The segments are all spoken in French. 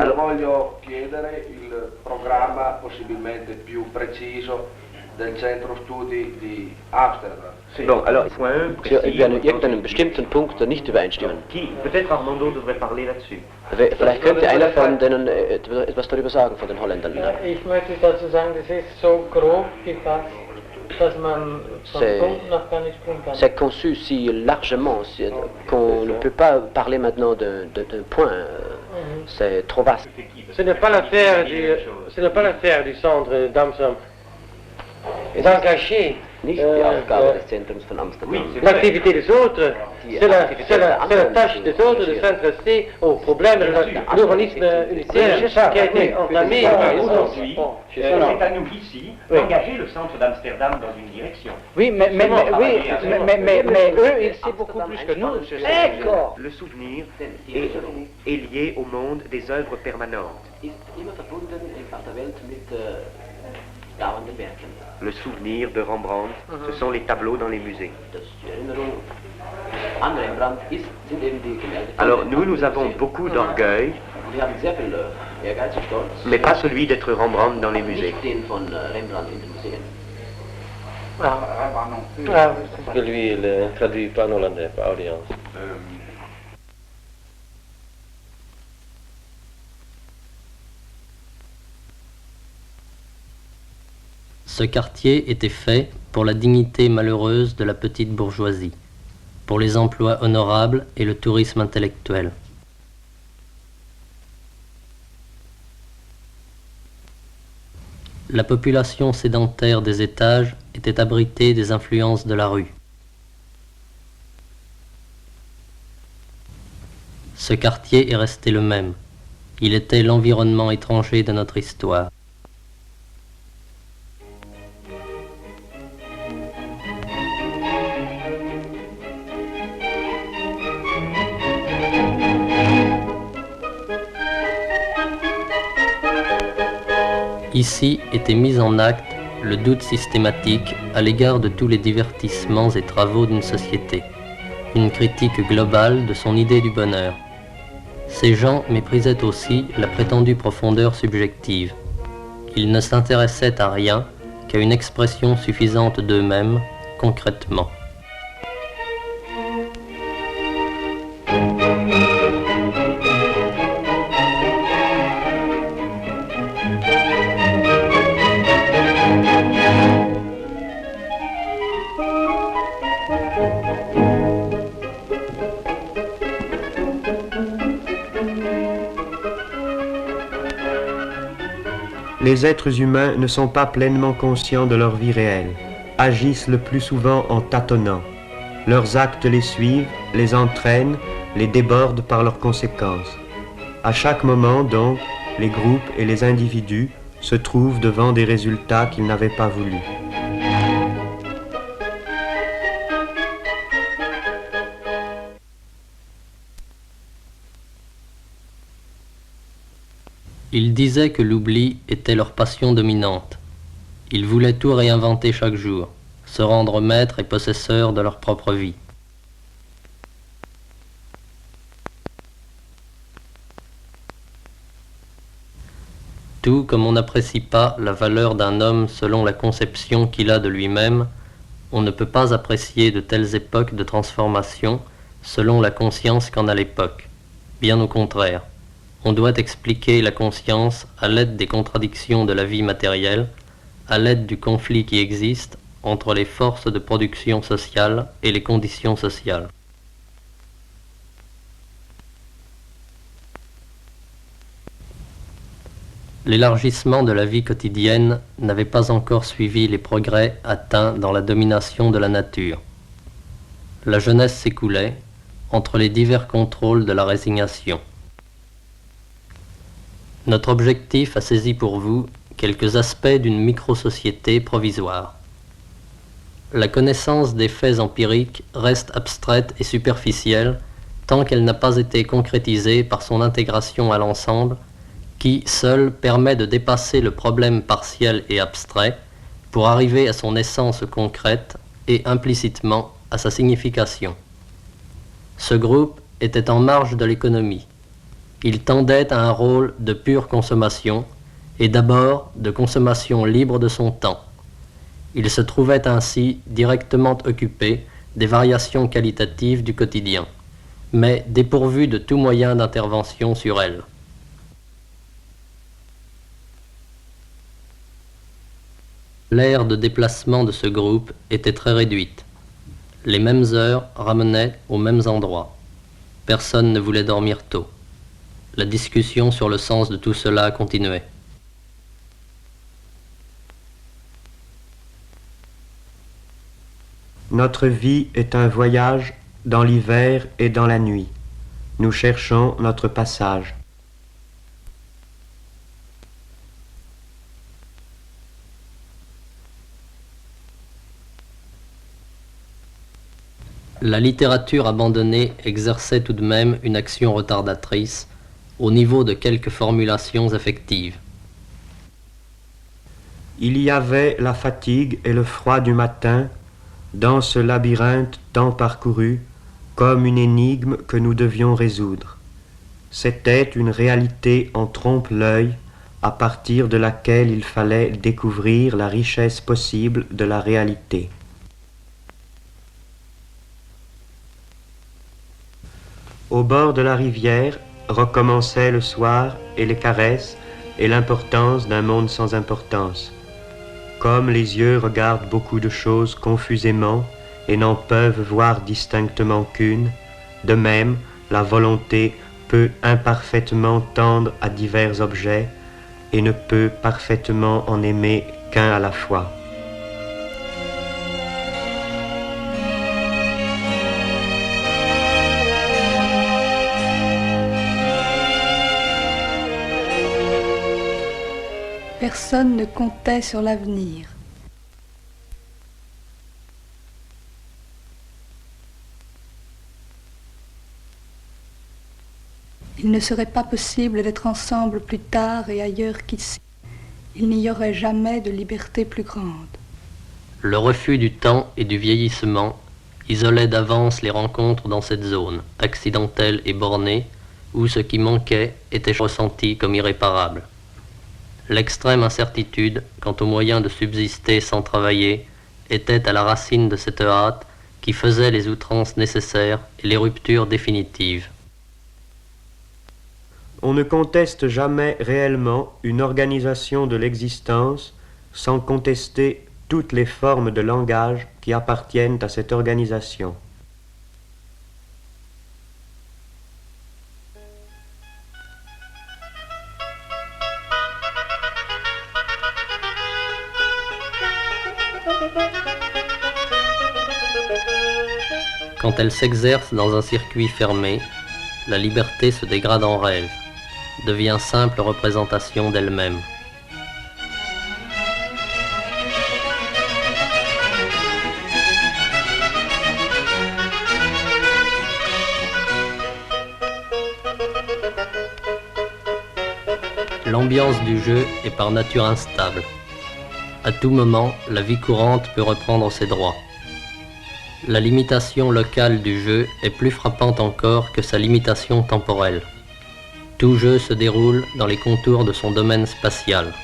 Voglio chiedere il programma possibilmente più preciso del Centro Studi di Amsterdam. Bon, alors, wir an irgendeinem bestimmten Punkt nicht übereinstimmen. Peut-être Armando devrait parler là-dessus. Vielleicht könnte einer von denen etwas darüber sagen, von den Holländern. Ja, ich möchte dazu sagen, das ist so grob gefasst, dass man von Punkt nach gar nicht springen kann. C'est conçu si largement qu'on ne peut pas parler maintenant d'un point. C'est trop vaste. Ce n'est pas l'affaire du centre d'Amsterdam d'engager Nicht die Aufgabe des Zentrums von Amsterdam. l'activité des autres. C'est la tâche des autres de s'intéresser aux problèmes de l'urbanisme unitaire qui a été entamé Aujourd'hui, c'est à nous ici d'engager le centre d'Amsterdam dans une direction. Oui, mais eux, ils savent beaucoup plus que nous. Le souvenir est lié au monde des œuvres permanentes. Le souvenir de Rembrandt, ce sont les tableaux dans les musées. Alors nous avons beaucoup d'orgueil, mais pas celui d'être Rembrandt dans les musées. que lui, il ne traduit pas en hollandais, pas audience. Ce quartier était fait pour la dignité malheureuse de la petite bourgeoisie, pour les emplois honorables et le tourisme intellectuel. La population sédentaire des étages était abritée des influences de la rue. Ce quartier est resté le même. Il était l'environnement étranger de notre histoire. Ici était mis en acte le doute systématique à l'égard de tous les divertissements et travaux d'une société, une critique globale de son idée du bonheur. Ces gens méprisaient aussi la prétendue profondeur subjective. Ils ne s'intéressaient à rien qu'à une expression suffisante d'eux-mêmes, concrètement. Les êtres humains ne sont pas pleinement conscients de leur vie réelle, agissent le plus souvent en tâtonnant. Leurs actes les suivent, les entraînent, les débordent par leurs conséquences. À chaque moment, donc, les groupes et les individus se trouvent devant des résultats qu'ils n'avaient pas voulus. Ils disaient que l'oubli était leur passion dominante. Ils voulaient tout réinventer chaque jour, se rendre maîtres et possesseurs de leur propre vie. Tout comme on n'apprécie pas la valeur d'un homme selon la conception qu'il a de lui-même, on ne peut pas apprécier de telles époques de transformation selon la conscience qu'en a l'époque. Bien au contraire. On doit expliquer la conscience à l'aide des contradictions de la vie matérielle, à l'aide du conflit qui existe entre les forces de production sociale et les conditions sociales. L'élargissement de la vie quotidienne n'avait pas encore suivi les progrès atteints dans la domination de la nature. La jeunesse s'écoulait entre les divers contrôles de la résignation. Notre objectif a saisi pour vous quelques aspects d'une micro-société provisoire. La connaissance des faits empiriques reste abstraite et superficielle tant qu'elle n'a pas été concrétisée par son intégration à l'ensemble qui, seul, permet de dépasser le problème partiel et abstrait pour arriver à son essence concrète et implicitement à sa signification. Ce groupe était en marge de l'économie. Il tendait à un rôle de pure consommation, et d'abord de consommation libre de son temps. Il se trouvait ainsi directement occupé des variations qualitatives du quotidien, mais dépourvu de tout moyen d'intervention sur elles. L'aire de déplacement de ce groupe était très réduite. Les mêmes heures ramenaient aux mêmes endroits. Personne ne voulait dormir tôt. La discussion sur le sens de tout cela continuait. Notre vie est un voyage dans l'hiver et dans la nuit. Nous cherchons notre passage. La littérature abandonnée exerçait tout de même une action retardatrice au niveau de quelques formulations affectives. Il y avait la fatigue et le froid du matin dans ce labyrinthe tant parcouru comme une énigme que nous devions résoudre. C'était une réalité en trompe-l'œil à partir de laquelle il fallait découvrir la richesse possible de la réalité. Au bord de la rivière recommençaient le soir et les caresses et l'importance d'un monde sans importance. Comme les yeux regardent beaucoup de choses confusément et n'en peuvent voir distinctement qu'une, de même la volonté peut imparfaitement tendre à divers objets et ne peut parfaitement en aimer qu'un à la fois. Personne ne comptait sur l'avenir. Il ne serait pas possible d'être ensemble plus tard et ailleurs qu'ici. Il n'y aurait jamais de liberté plus grande. Le refus du temps et du vieillissement isolait d'avance les rencontres dans cette zone, accidentelle et bornée, où ce qui manquait était ressenti comme irréparable. L'extrême incertitude quant aux moyens de subsister sans travailler était à la racine de cette hâte qui faisait les outrances nécessaires et les ruptures définitives. On ne conteste jamais réellement une organisation de l'existence sans contester toutes les formes de langage qui appartiennent à cette organisation. Quand elle s'exerce dans un circuit fermé, la liberté se dégrade en rêve, devient simple représentation d'elle-même. L'ambiance du jeu est par nature instable. À tout moment, la vie courante peut reprendre ses droits. La limitation locale du jeu est plus frappante encore que sa limitation temporelle. Tout jeu se déroule dans les contours de son domaine spatial.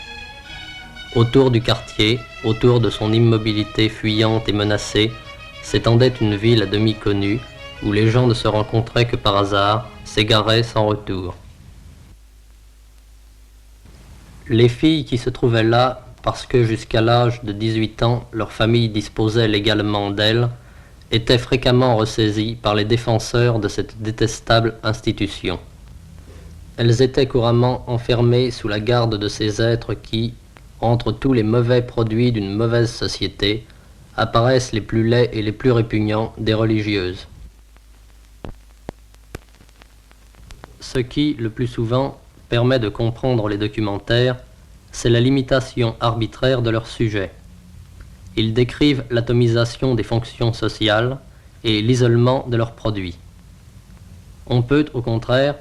Autour du quartier, autour de son immobilité fuyante et menacée, s'étendait une ville à demi connue, où les gens ne se rencontraient que par hasard, s'égaraient sans retour. Les filles qui se trouvaient là, parce que jusqu'à l'âge de 18 ans, leur famille disposait légalement d'elles, étaient fréquemment ressaisies par les défenseurs de cette détestable institution. Elles étaient couramment enfermées sous la garde de ces êtres qui, entre tous les mauvais produits d'une mauvaise société, apparaissent les plus laids et les plus répugnants des religieuses. Ce qui, le plus souvent, permet de comprendre les documentaires, c'est la limitation arbitraire de leur sujet. Ils décrivent l'atomisation des fonctions sociales et l'isolement de leurs produits. On peut, au contraire,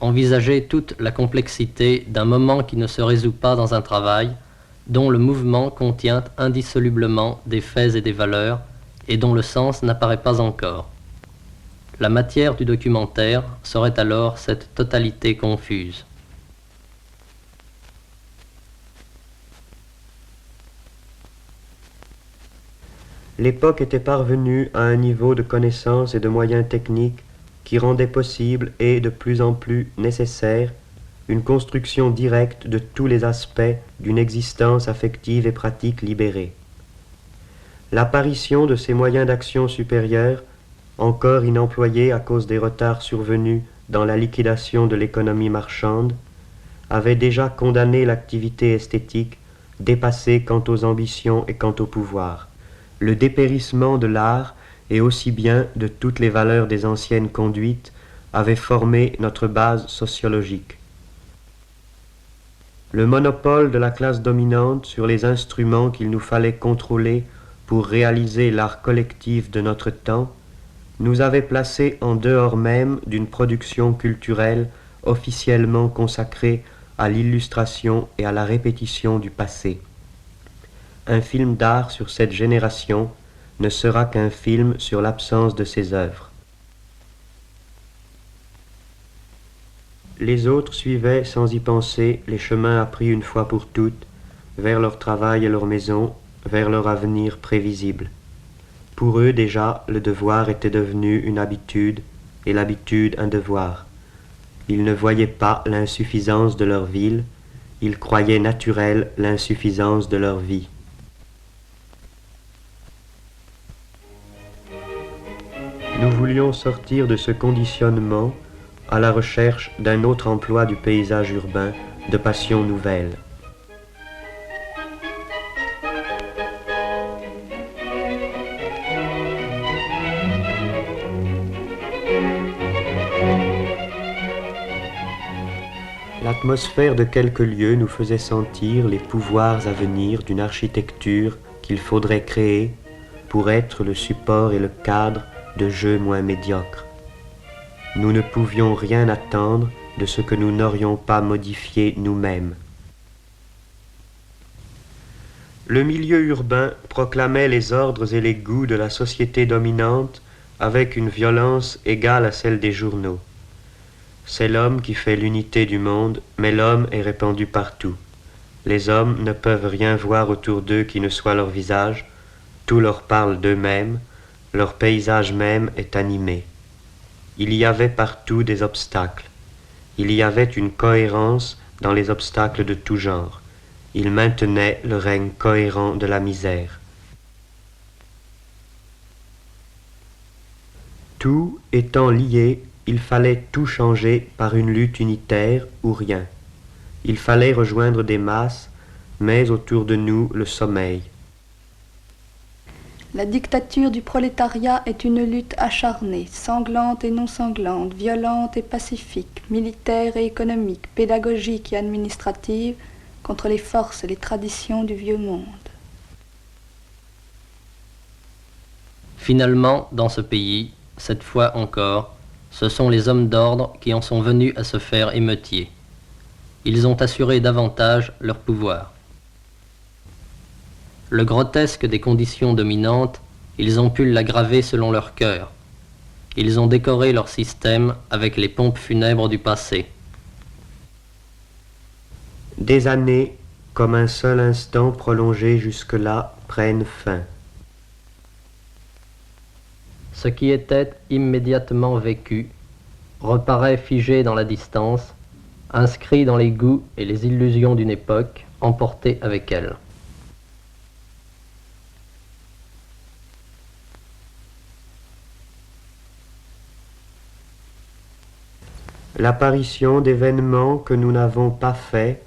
envisager toute la complexité d'un moment qui ne se résout pas dans un travail, dont le mouvement contient indissolublement des faits et des valeurs, et dont le sens n'apparaît pas encore. La matière du documentaire serait alors cette totalité confuse. L'époque était parvenue à un niveau de connaissances et de moyens techniques qui rendait possible et de plus en plus nécessaire une construction directe de tous les aspects d'une existence affective et pratique libérée. L'apparition de ces moyens d'action supérieurs, encore inemployés à cause des retards survenus dans la liquidation de l'économie marchande, avait déjà condamné l'activité esthétique, dépassée quant aux ambitions et quant au pouvoir. Le dépérissement de l'art et aussi bien de toutes les valeurs des anciennes conduites avait formé notre base sociologique. Le monopole de la classe dominante sur les instruments qu'il nous fallait contrôler pour réaliser l'art collectif de notre temps nous avait placés en dehors même d'une production culturelle officiellement consacrée à l'illustration et à la répétition du passé. Un film d'art sur cette génération ne sera qu'un film sur l'absence de ses œuvres. Les autres suivaient sans y penser les chemins appris une fois pour toutes vers leur travail et leur maison, vers leur avenir prévisible. Pour eux déjà, le devoir était devenu une habitude et l'habitude un devoir. Ils ne voyaient pas l'insuffisance de leur ville, ils croyaient naturelle l'insuffisance de leur vie. Nous voulions sortir de ce conditionnement à la recherche d'un autre emploi du paysage urbain, de passions nouvelles. L'atmosphère de quelques lieux nous faisait sentir les pouvoirs à venir d'une architecture qu'il faudrait créer pour être le support et le cadre de jeux moins médiocres. Nous ne pouvions rien attendre de ce que nous n'aurions pas modifié nous-mêmes. Le milieu urbain proclamait les ordres et les goûts de la société dominante avec une violence égale à celle des journaux. C'est l'homme qui fait l'unité du monde, mais l'homme est répandu partout. Les hommes ne peuvent rien voir autour d'eux qui ne soit leur visage, tout leur parle d'eux-mêmes, leur paysage même est animé. Il y avait partout des obstacles. Il y avait une cohérence dans les obstacles de tout genre. Il maintenait le règne cohérent de la misère. Tout étant lié, il fallait tout changer par une lutte unitaire ou rien. Il fallait rejoindre des masses, mais autour de nous le sommeil. La dictature du prolétariat est une lutte acharnée, sanglante et non sanglante, violente et pacifique, militaire et économique, pédagogique et administrative, contre les forces et les traditions du vieux monde. Finalement, dans ce pays, cette fois encore, ce sont les hommes d'ordre qui en sont venus à se faire émeutiers. Ils ont assuré davantage leur pouvoir. Le grotesque des conditions dominantes, ils ont pu l'aggraver selon leur cœur. Ils ont décoré leur système avec les pompes funèbres du passé. Des années, comme un seul instant prolongé jusque-là, prennent fin. Ce qui était immédiatement vécu reparaît figé dans la distance, inscrit dans les goûts et les illusions d'une époque, emporté avec elle. L'apparition d'événements que nous n'avons pas faits,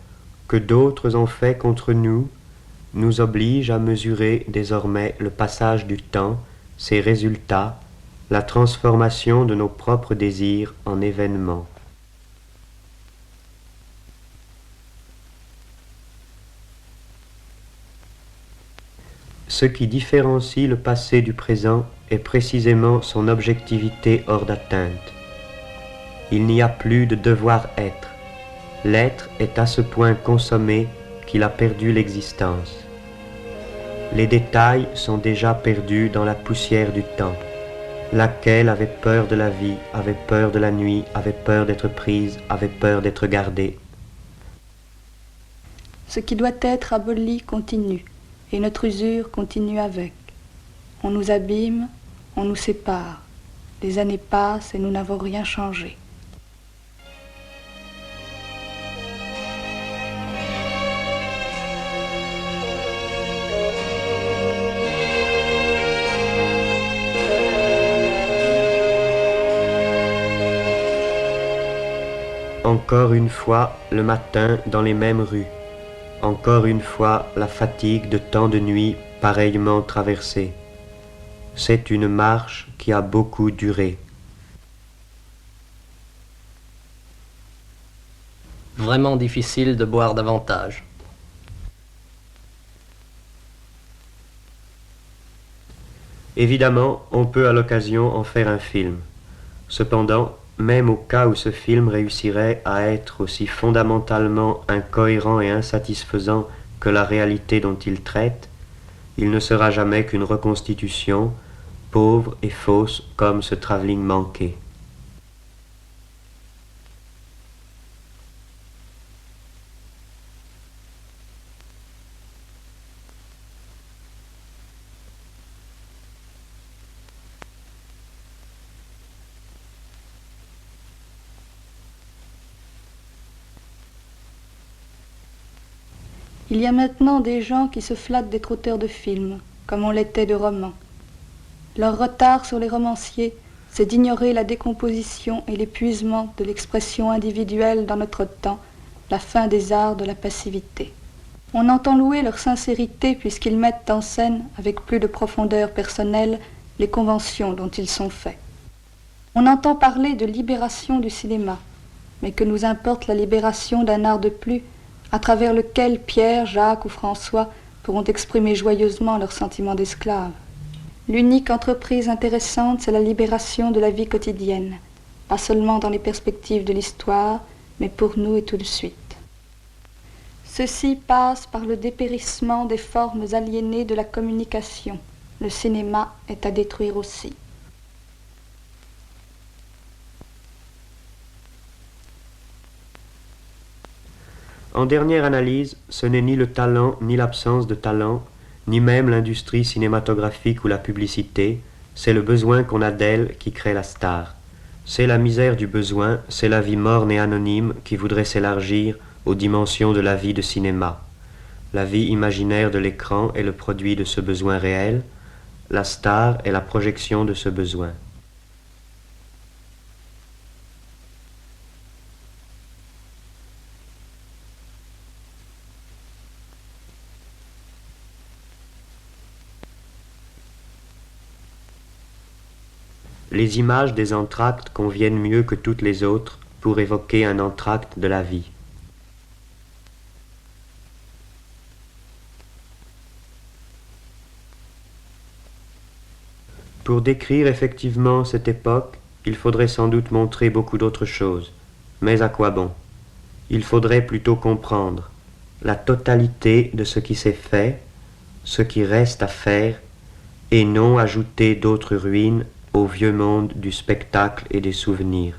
que d'autres ont fait contre nous, nous oblige à mesurer désormais le passage du temps, ses résultats, la transformation de nos propres désirs en événements. Ce qui différencie le passé du présent est précisément son objectivité hors d'atteinte. Il n'y a plus de devoir-être. L'être est à ce point consommé qu'il a perdu l'existence. Les détails sont déjà perdus dans la poussière du temps. laquelle avait peur de la vie, avait peur de la nuit, avait peur d'être prise, avait peur d'être gardée. Ce qui doit être aboli continue, et notre usure continue avec. On nous abîme, on nous sépare. Les années passent et nous n'avons rien changé. Encore une fois, le matin, dans les mêmes rues. Encore une fois, la fatigue de tant de nuits pareillement traversées. C'est une marche qui a beaucoup duré. Vraiment difficile de boire davantage. Évidemment, on peut à l'occasion en faire un film. Cependant, même au cas où ce film réussirait à être aussi fondamentalement incohérent et insatisfaisant que la réalité dont il traite, il ne sera jamais qu'une reconstitution, pauvre et fausse comme ce travelling manqué. Il y a maintenant des gens qui se flattent d'être auteurs de films, comme on l'était de romans. Leur retard sur les romanciers, c'est d'ignorer la décomposition et l'épuisement de l'expression individuelle dans notre temps, la fin des arts de la passivité. On entend louer leur sincérité puisqu'ils mettent en scène, avec plus de profondeur personnelle, les conventions dont ils sont faits. On entend parler de libération du cinéma, mais que nous importe la libération d'un art de plus, à travers lequel Pierre, Jacques ou François pourront exprimer joyeusement leurs sentiments d'esclaves. L'unique entreprise intéressante, c'est la libération de la vie quotidienne, pas seulement dans les perspectives de l'histoire, mais pour nous et tout de suite. Ceci passe par le dépérissement des formes aliénées de la communication. Le cinéma est à détruire aussi. En dernière analyse, ce n'est ni le talent ni l'absence de talent, ni même l'industrie cinématographique ou la publicité, c'est le besoin qu'on a d'elle qui crée la star. C'est la misère du besoin, c'est la vie morne et anonyme qui voudrait s'élargir aux dimensions de la vie de cinéma. La vie imaginaire de l'écran est le produit de ce besoin réel, la star est la projection de ce besoin. Les images des entr'actes conviennent mieux que toutes les autres pour évoquer un entr'acte de la vie. Pour décrire effectivement cette époque, il faudrait sans doute montrer beaucoup d'autres choses. Mais à quoi bon? Il faudrait plutôt comprendre la totalité de ce qui s'est fait, ce qui reste à faire, et non ajouter d'autres ruines au vieux monde du spectacle et des souvenirs.